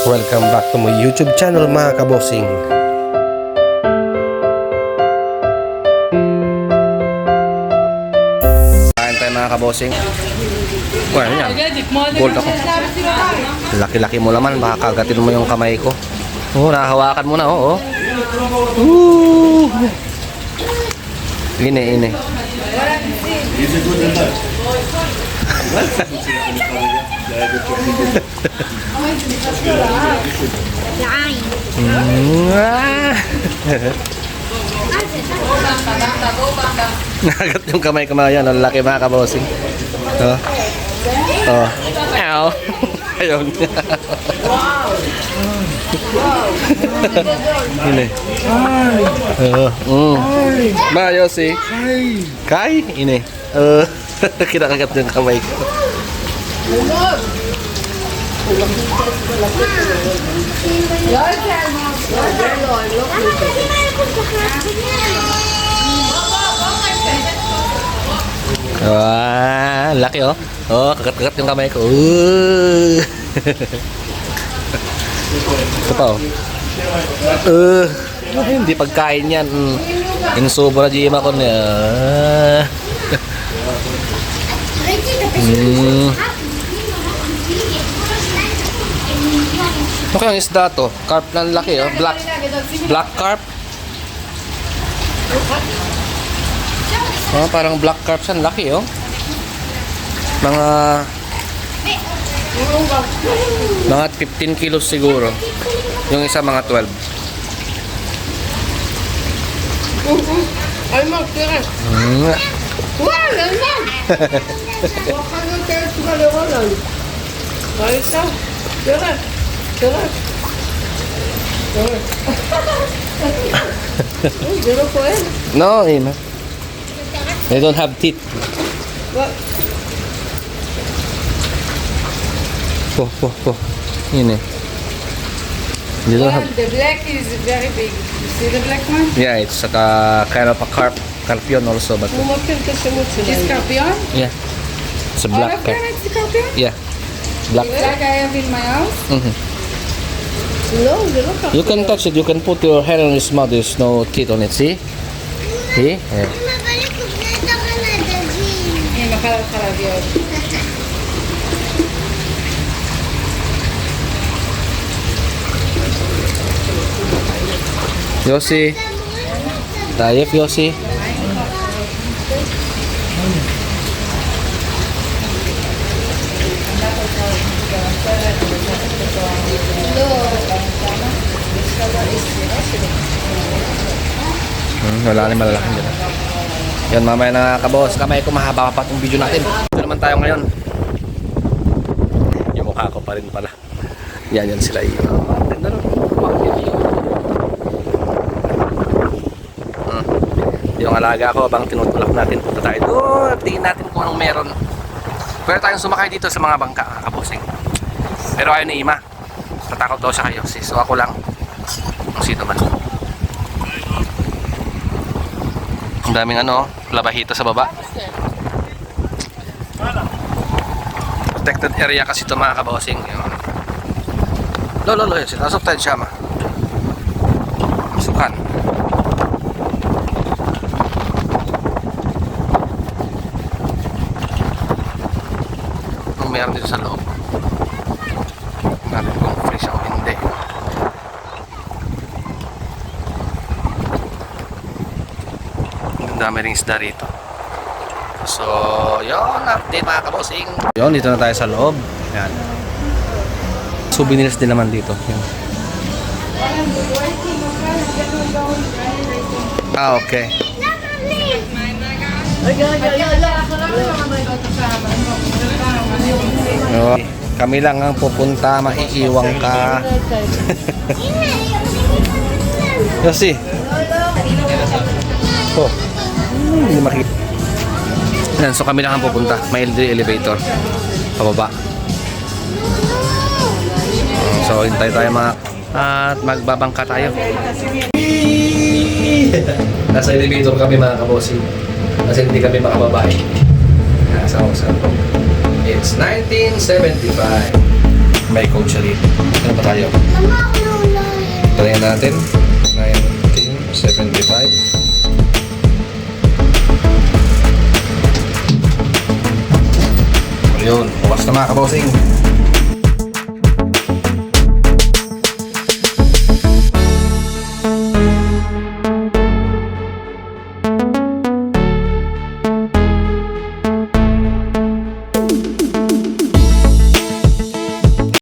Welcome back to my YouTube channel mga kabosing. Kain tayo mga kabosing. Well, yan. Gold ako. Laki-laki mo naman, baka kagatin mo yung kamay ko. Oh, nahawakan mo na, oh. Ini. Nagat yung kamay ko mga yan. Ang laki mga kabosing. Oh. Ow. Ayun. Ini. Ba, Yossi? Kai? Ini. Kinakagat yung kamay ko. Wah, laki oh. Oh, kagat-kagat yung kamay ko. Ito pa oh. Hindi pagkain yan. Insubo na Jima ko niya. Okay, ang isda to. Carp na laki oh. Black carp. Oh, parang black carp siya. Laki oh. Mga 15 kilos siguro. Yung isa mga 12. Ay, magtira. Wala na. Baka nang kaya sumaliwanan. Ay, ito. Tira. Uy, dito po eh. No, Ina. They don't have teeth. What? Po. Ini. They don't have. The black is very big. You see the black one? Yeah, it's like a kind of a carpion also, but It's scorpion? yeah, it's a All black of carp. them it's scorpion? Yeah, black. Like I have in my house? No, they look You can touch it. You can put your hand on his mouth. There's no teeth on it. See? Yeah. Yeah, makarab yun. Yossi. Tayo, Yossi. Wala rin malalaki dyan. Yan, mamaya na kabos. Kamay ko mahaba pa itong video natin. Ito naman tayo ngayon. Yung mukha ko pa rin pala. Yan sila. Ganda rin. Yung alaga ko, bang tinutulak natin. Punta tayo doon. Tingin natin kung anong meron. Pwede tayong sumakay dito sa mga bangka, kabosing. Pero ayaw ni Ima. Tatakot daw siya kayo. So ako lang. Kung sino man. Ang daming labahito sa baba. Protected area kasi ito mga kabosing. Lolo, yun. Sinasok tayo siya ma. Sukan. Kung meron dito sa loob. Natin kung fresh o hindi. Ang dami ring isda rito. So, yun, update mga kabosing. Yun, dito na tayo sa loob. Yan. Souvenirs din naman dito. Yan. Okay. Oh, kami lang ang pupunta, maiiwang ka. Yossi. Oh. Hindi makita. Yan, so kami lang ang pupunta. May elevator. Pababa. So, hintay tayo mga at magbabangka tayo. Nasa elevator kami mga kabosing. Kasi hindi kami makababay. Nasa It's 1975. May code siya dito. Ano ba tayo? Mama, ako na ulit. Try natin. 1975. Ayun, bukas na mga kabosing.